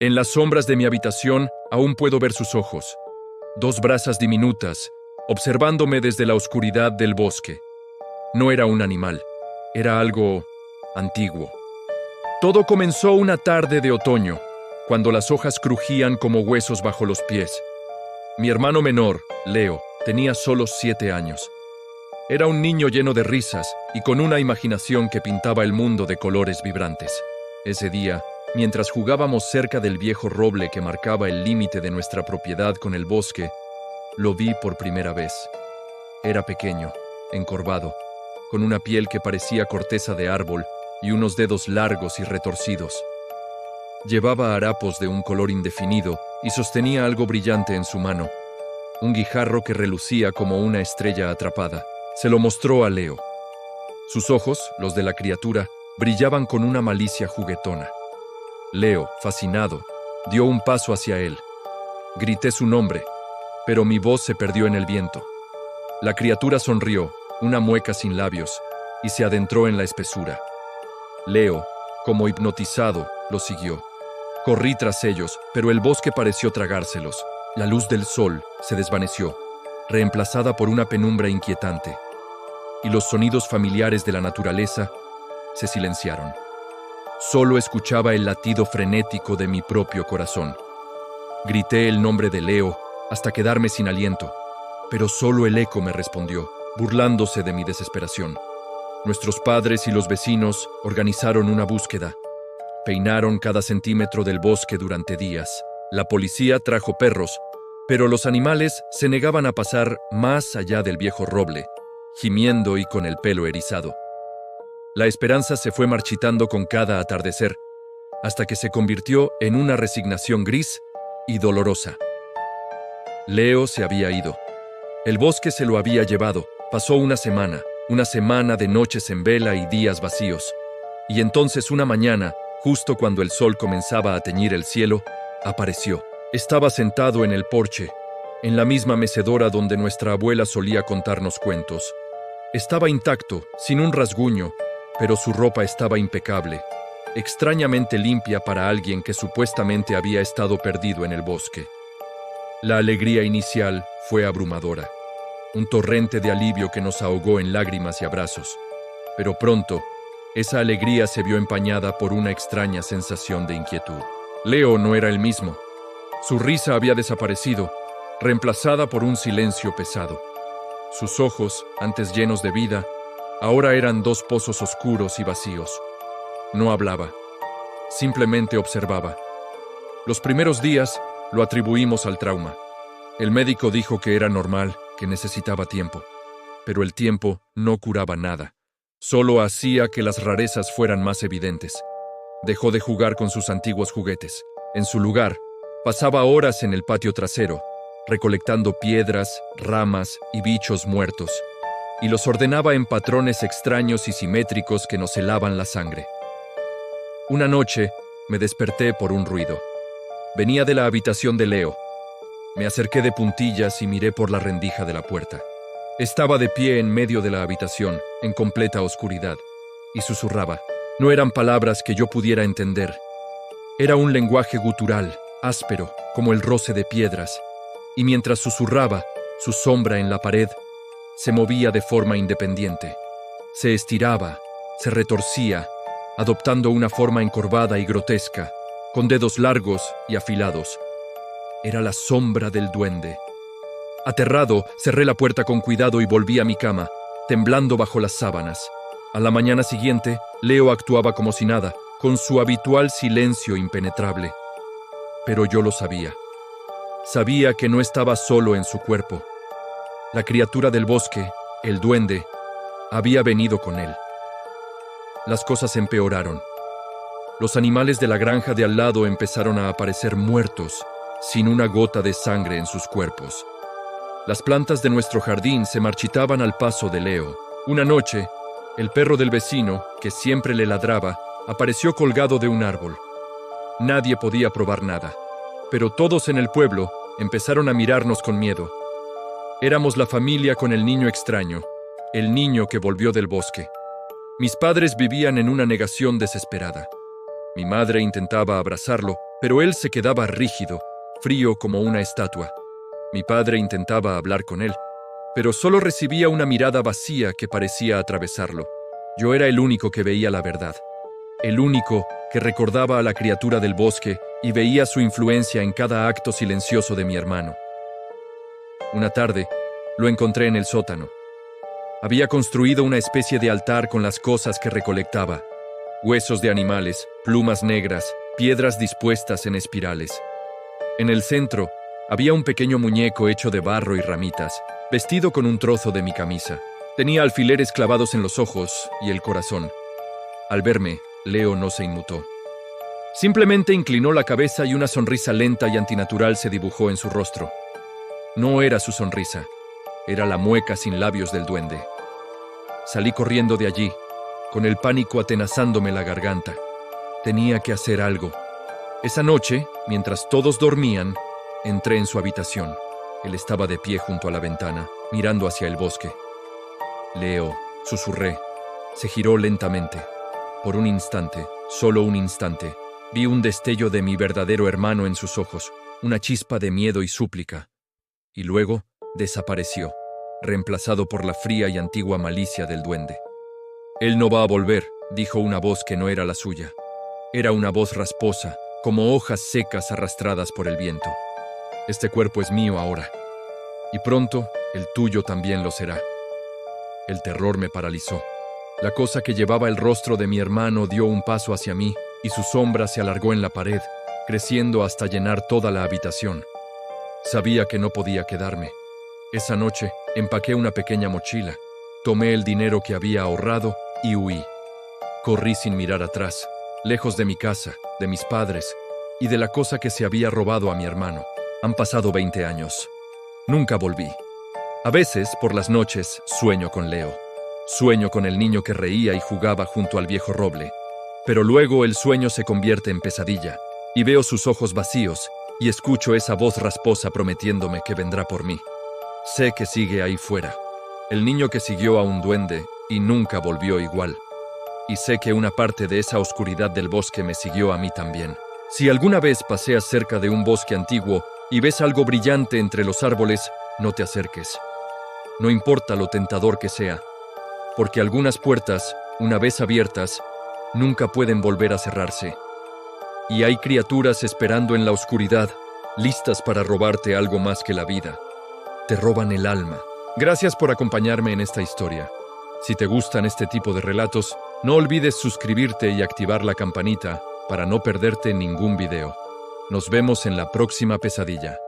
En las sombras de mi habitación aún puedo ver sus ojos, dos brasas diminutas, observándome desde la oscuridad del bosque. No era un animal, era algo antiguo. Todo comenzó una tarde de otoño, cuando las hojas crujían como huesos bajo los pies. Mi hermano menor, Leo, tenía solo 7 años. Era un niño lleno de risas y con una imaginación que pintaba el mundo de colores vibrantes. Ese día, mientras jugábamos cerca del viejo roble que marcaba el límite de nuestra propiedad con el bosque, lo vi por primera vez. Era pequeño, encorvado, con una piel que parecía corteza de árbol y unos dedos largos y retorcidos. Llevaba harapos de un color indefinido y sostenía algo brillante en su mano, un guijarro que relucía como una estrella atrapada. Se lo mostró a Leo. Sus ojos, los de la criatura, brillaban con una malicia juguetona. Leo, fascinado, dio un paso hacia él. Grité su nombre, pero mi voz se perdió en el viento. La criatura sonrió, una mueca sin labios, y se adentró en la espesura. Leo, como hipnotizado, lo siguió. Corrí tras ellos, pero el bosque pareció tragárselos. La luz del sol se desvaneció, reemplazada por una penumbra inquietante, y los sonidos familiares de la naturaleza se silenciaron. Solo escuchaba el latido frenético de mi propio corazón. Grité el nombre de Leo hasta quedarme sin aliento, pero solo el eco me respondió, burlándose de mi desesperación. Nuestros padres y los vecinos organizaron una búsqueda. Peinaron cada centímetro del bosque durante días. La policía trajo perros, pero los animales se negaban a pasar más allá del viejo roble, gimiendo y con el pelo erizado. La esperanza se fue marchitando con cada atardecer, hasta que se convirtió en una resignación gris y dolorosa. Leo se había ido. El bosque se lo había llevado. Pasó una semana de noches en vela y días vacíos. Y entonces una mañana, justo cuando el sol comenzaba a teñir el cielo, apareció. Estaba sentado en el porche, en la misma mecedora donde nuestra abuela solía contarnos cuentos. Estaba intacto, sin un rasguño, pero su ropa estaba impecable, extrañamente limpia para alguien que supuestamente había estado perdido en el bosque. La alegría inicial fue abrumadora, un torrente de alivio que nos ahogó en lágrimas y abrazos. Pero pronto, esa alegría se vio empañada por una extraña sensación de inquietud. Leo no era el mismo. Su risa había desaparecido, reemplazada por un silencio pesado. Sus ojos, antes llenos de vida, ahora eran 2 pozos oscuros y vacíos. No hablaba, simplemente observaba. Los primeros días lo atribuimos al trauma. El médico dijo que era normal, que necesitaba tiempo. Pero el tiempo no curaba nada. Solo hacía que las rarezas fueran más evidentes. Dejó de jugar con sus antiguos juguetes. En su lugar, pasaba horas en el patio trasero, recolectando piedras, ramas y bichos muertos, y los ordenaba en patrones extraños y simétricos que nos helaban la sangre. Una noche, me desperté por un ruido. Venía de la habitación de Leo. Me acerqué de puntillas y miré por la rendija de la puerta. Estaba de pie en medio de la habitación, en completa oscuridad, y susurraba. No eran palabras que yo pudiera entender. Era un lenguaje gutural, áspero, como el roce de piedras, y mientras susurraba, su sombra en la pared se movía de forma independiente. Se estiraba, se retorcía, adoptando una forma encorvada y grotesca, con dedos largos y afilados. Era la sombra del duende. Aterrado, cerré la puerta con cuidado y volví a mi cama, temblando bajo las sábanas. A la mañana siguiente, Leo actuaba como si nada, con su habitual silencio impenetrable. Pero yo lo sabía. Sabía que no estaba solo en su cuerpo. La criatura del bosque, el duende, había venido con él. Las cosas empeoraron. Los animales de la granja de al lado empezaron a aparecer muertos, sin una gota de sangre en sus cuerpos. Las plantas de nuestro jardín se marchitaban al paso de Leo. Una noche, el perro del vecino, que siempre le ladraba, apareció colgado de un árbol. Nadie podía probar nada, pero todos en el pueblo empezaron a mirarnos con miedo. Éramos la familia con el niño extraño, el niño que volvió del bosque. Mis padres vivían en una negación desesperada. Mi madre intentaba abrazarlo, pero él se quedaba rígido, frío como una estatua. Mi padre intentaba hablar con él, pero solo recibía una mirada vacía que parecía atravesarlo. Yo era el único que veía la verdad, el único que recordaba a la criatura del bosque y veía su influencia en cada acto silencioso de mi hermano. Una tarde, lo encontré en el sótano. Había construido una especie de altar con las cosas que recolectaba: huesos de animales, plumas negras, piedras dispuestas en espirales. En el centro, había un pequeño muñeco hecho de barro y ramitas, vestido con un trozo de mi camisa. Tenía alfileres clavados en los ojos y el corazón. Al verme, Leo no se inmutó. Simplemente inclinó la cabeza y una sonrisa lenta y antinatural se dibujó en su rostro. No era su sonrisa, era la mueca sin labios del duende. Salí corriendo de allí, con el pánico atenazándome la garganta. Tenía que hacer algo. Esa noche, mientras todos dormían, entré en su habitación. Él estaba de pie junto a la ventana, mirando hacia el bosque. Leo, susurré. Se giró lentamente. Por un instante, solo un instante, vi un destello de mi verdadero hermano en sus ojos, una chispa de miedo y súplica. Y luego desapareció, reemplazado por la fría y antigua malicia del duende. «Él no va a volver», dijo una voz que no era la suya. Era una voz rasposa, como hojas secas arrastradas por el viento. «Este cuerpo es mío ahora, y pronto el tuyo también lo será». El terror me paralizó. La cosa que llevaba el rostro de mi hermano dio un paso hacia mí y su sombra se alargó en la pared, creciendo hasta llenar toda la habitación. Sabía que no podía quedarme. Esa noche empaqué una pequeña mochila, tomé el dinero que había ahorrado y huí. Corrí sin mirar atrás, lejos de mi casa, de mis padres y de la cosa que se había robado a mi hermano. Han pasado 20 años. Nunca volví. A veces, por las noches, sueño con Leo. Sueño con el niño que reía y jugaba junto al viejo roble. Pero luego el sueño se convierte en pesadilla, y veo sus ojos vacíos, y escucho esa voz rasposa prometiéndome que vendrá por mí. Sé que sigue ahí fuera. El niño que siguió a un duende y nunca volvió igual. Y sé que una parte de esa oscuridad del bosque me siguió a mí también. Si alguna vez paseas cerca de un bosque antiguo y ves algo brillante entre los árboles, no te acerques. No importa lo tentador que sea, porque algunas puertas, una vez abiertas, nunca pueden volver a cerrarse. Y hay criaturas esperando en la oscuridad, listas para robarte algo más que la vida. Te roban el alma. Gracias por acompañarme en esta historia. Si te gustan este tipo de relatos, no olvides suscribirte y activar la campanita para no perderte ningún video. Nos vemos en la próxima pesadilla.